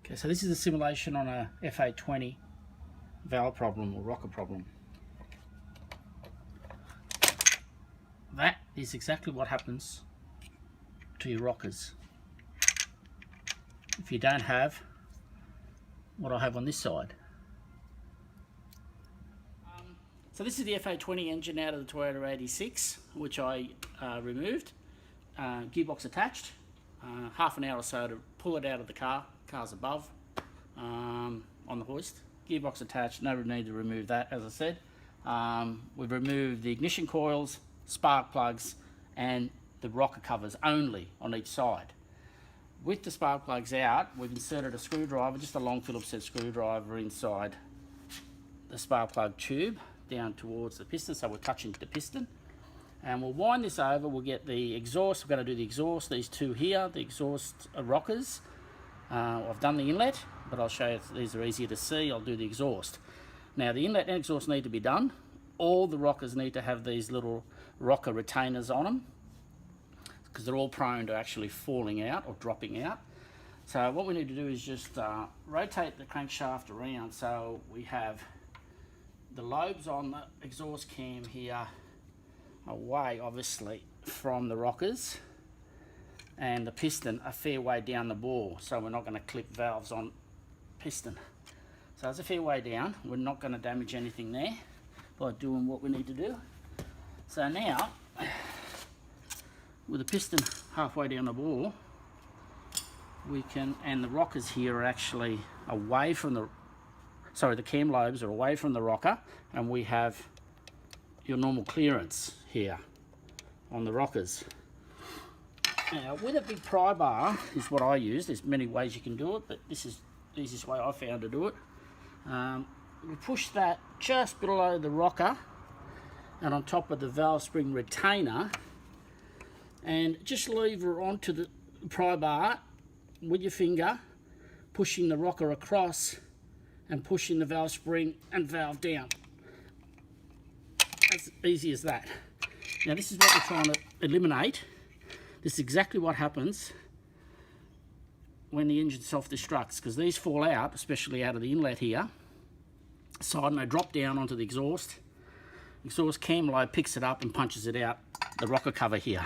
Okay, so this is a simulation on a FA20 valve problem or rocker problem. That is exactly what happens to your rockers if you don't have what I have on this side. So this is the FA20 engine out of the Toyota 86, which I removed, gearbox attached, half an hour or so to pull it out of the car. Car's above on the hoist, gearbox attached, no need to remove that. As I said, we've removed the ignition coils, spark plugs and the rocker covers only on each side. With the spark plugs out, we've inserted a screwdriver, just a long Phillips head screwdriver inside the spark plug tube down towards the piston, so we're touching the piston. And we'll wind this over, we'll get the exhaust, we're going to do the exhaust, these two here, the exhaust rockers. I've done the inlet, but I'll show you, these are easier to see. I'll do the exhaust. Now the inlet and exhaust need to be done. All the rockers need to have these little rocker retainers on them, because they're all prone to actually falling out or dropping out. So what we need to do is just rotate the crankshaft around so we have the lobes on the exhaust cam here away, obviously, from the rockers, and the piston a fair way down the bore, so we're not going to clip valves on piston. So it's a fair way down, we're not going to damage anything there by doing what we need to do. So now, with the piston halfway down the bore, we can, and the rockers here are actually away from the, sorry, the cam lobes are away from the rocker, and we have your normal clearance here on the rockers. Now with a big pry bar is what I use. There's many ways you can do it, but this is the easiest way I found to do it. We push that just below the rocker and on top of the valve spring retainer, and just lever onto the pry bar with your finger, pushing the rocker across and pushing the valve spring and valve down. As easy as that. Now this is what we're trying to eliminate. This is exactly what happens when the engine self-destructs, because these fall out, especially out of the inlet here, side, and they drop down onto the exhaust. Exhaust cam lobe picks it up and punches it out the rocker cover here.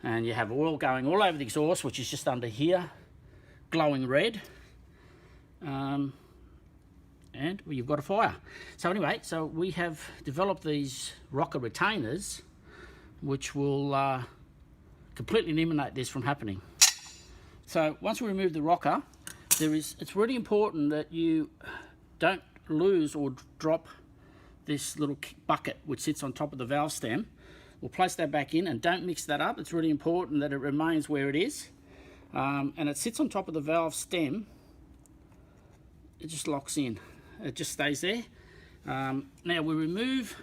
And you have oil going all over the exhaust, which is just under here, glowing red. And well, you've got a fire. So anyway, so we have developed these rocker retainers, which will completely eliminate this from happening. So once we remove the rocker, it's really important that you don't lose or drop this little bucket which sits on top of the valve stem. We'll place that back in, and don't mix that up. It's really important that it remains where it is. And it sits on top of the valve stem. It just locks in. It just stays there. Now we remove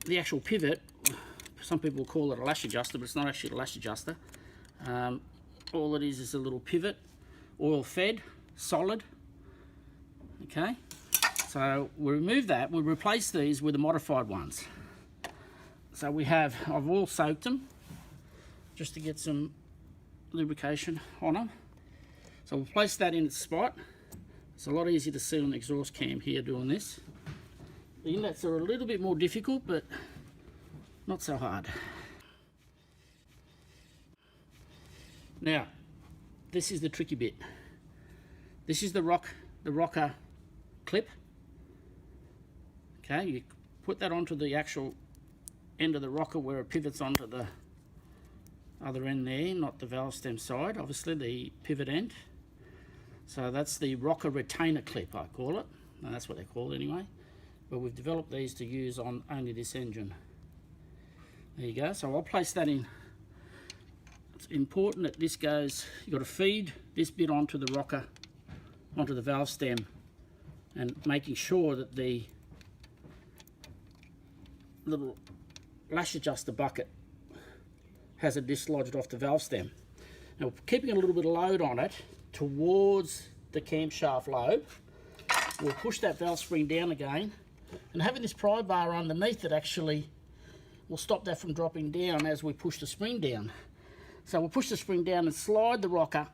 the actual pivot. Some people call it a lash adjuster, but it's not actually a lash adjuster. All it is a little pivot, oil fed, solid. Okay, so we remove that. We replace these with the modified ones. So we have, I've oil soaked them just to get some lubrication on them. So we'll place that in its spot. It's a lot easier to see on the exhaust cam here doing this. The inlets are a little bit more difficult, but not so hard. Now, this is the tricky bit. This is the rocker clip. Okay, you put that onto the actual end of the rocker where it pivots onto the other end there, not the valve stem side, obviously the pivot end. So that's the rocker retainer clip, I call it. And that's what they're called anyway. But we've developed these to use on only this engine. There you go. So I'll place that in. It's important that this goes, you've got to feed this bit onto the rocker, onto the valve stem, and making sure that the little lash adjuster bucket hasn't dislodged off the valve stem. Now, keeping a little bit of load on it towards the camshaft lobe, we'll push that valve spring down again, and having this pry bar underneath it actually will stop that from dropping down as we push the spring down. So we'll push the spring down and slide the rocker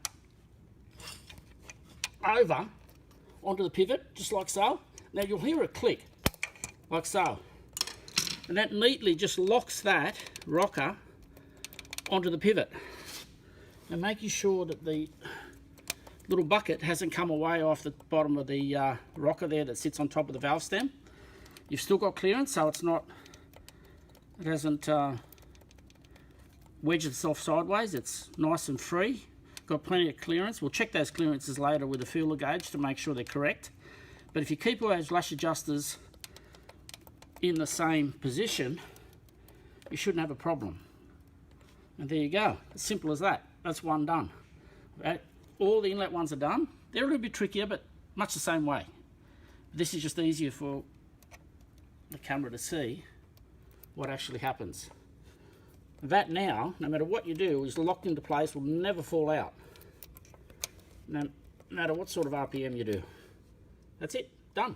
over onto the pivot, just like so. Now you'll hear a click, like so. And that neatly just locks that rocker onto the pivot. And making sure that the little bucket hasn't come away off the bottom of the rocker there that sits on top of the valve stem. You've still got clearance, so it hasn't wedged itself sideways. It's nice and free. Got plenty of clearance. We'll check those clearances later with a feeler gauge to make sure they're correct. But if you keep all those lash adjusters in the same position, you shouldn't have a problem. And there you go. As simple as that. That's one done. Right? All the inlet ones are done. They're a little bit trickier, but much the same way. This is just easier for the camera to see what actually happens. That now, no matter what you do, is locked into place, will never fall out. No matter what sort of RPM you do. That's it, done.